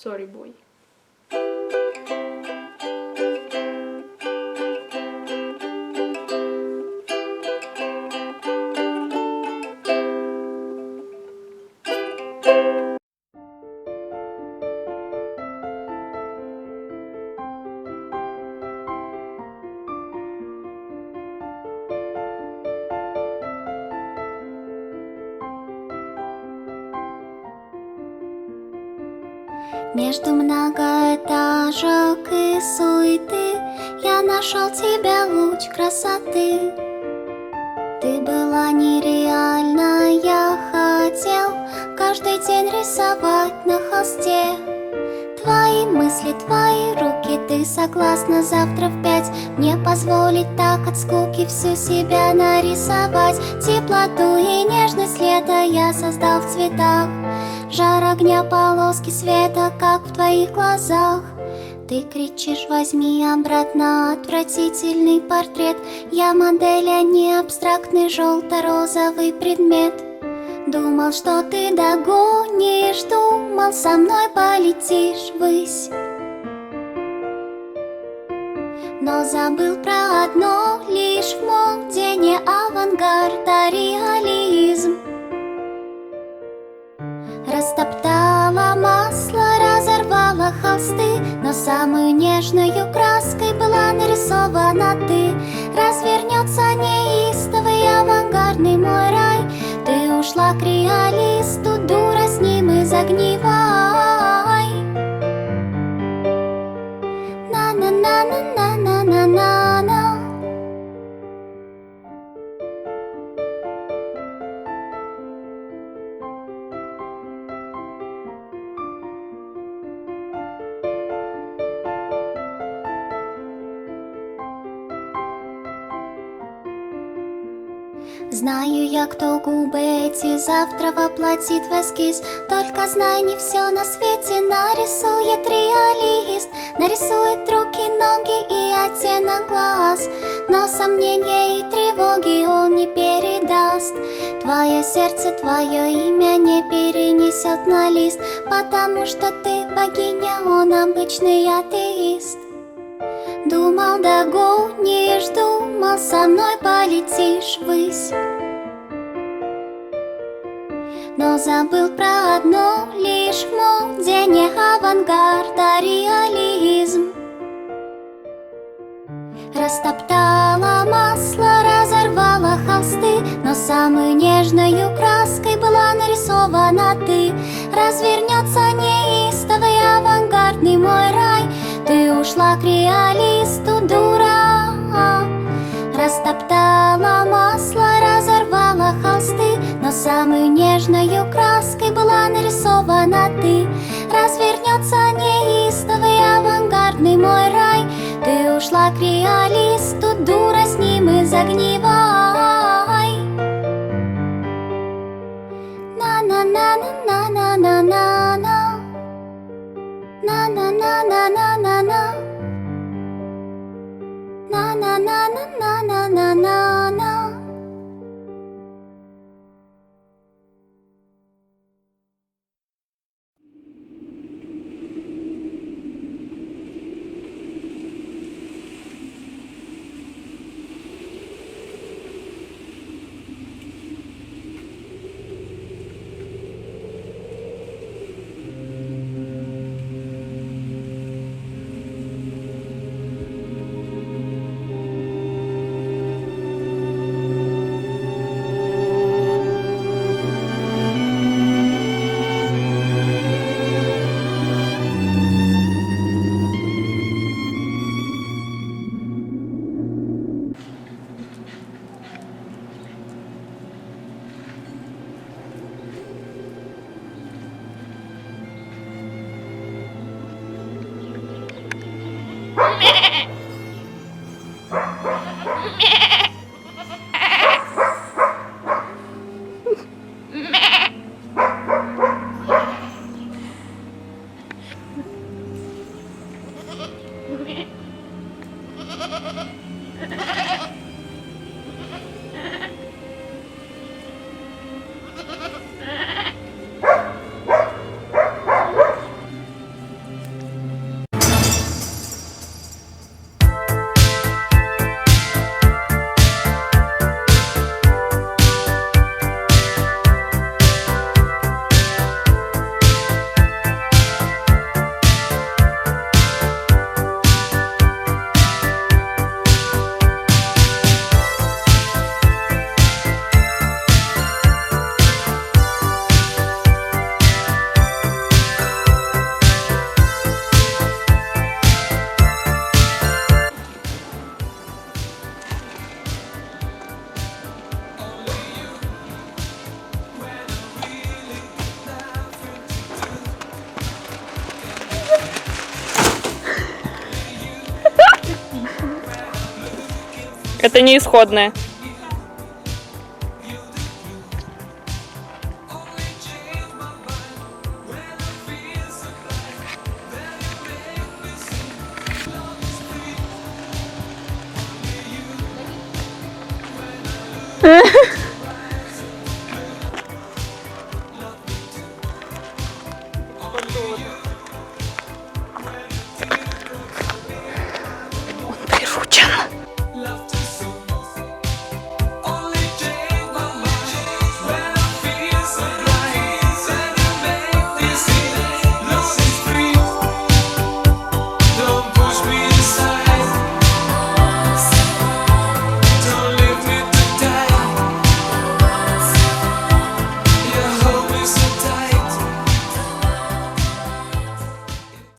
Sorry Boy. Между многоэтажек и суеты я нашел тебя, луч красоты. Ты была нереальна, я хотел каждый день рисовать на холсте. Твои мысли, твои руки, ты согласна завтра в 5 мне позволить так от скуки всю себя нарисовать. Теплоту и нежность лета я создал в цветах. Жар огня, полоски света, как в твоих глазах. Ты кричишь: возьми обратно отвратительный портрет. Я модель, а не абстрактный желто-розовый предмет. Думал, что ты догонишь, думал, со мной полетишь ввысь. Но забыл про одно, лишь в моде не авангард, а реализм. Растоптала масло, разорвала холсты, но самую нежную краской была нарисована ты. Развернется неистовый авангардный мой рай. Ты ушла к реалисту, дура, с ним и загнивай. На-на-на-на-на-на-на-на. Знаю я, кто губы эти завтра воплотит в эскиз. Только знай, не все на свете нарисует реалист. Нарисует руки, ноги и оттенок глаз, но сомнения и тревоги он не передаст. Твое сердце, твое имя не перенесет на лист, потому что ты богиня, он обычный атеист. Думал, догонишь, думал, со мной полетишь ввысь. Но забыл про одно, лишь в моде не авангард, а реализм. Растоптала масло, разорвала холсты, но самую нежную краской была нарисована ты. Развернется неистовый авангардный мой рай. Ты ушла к реалисту, дура. Растоптала масло, разорвала холсты, но самую нежную краской была нарисована ты. Развернется неистовый авангардный мой рай. Ты ушла к реалисту, дура, с ним и загнивай. На-на-на-на-на-на-на-на. На-на-на-на-на-на-на. На-на-на-на-на-на-на-на. Это не исходное.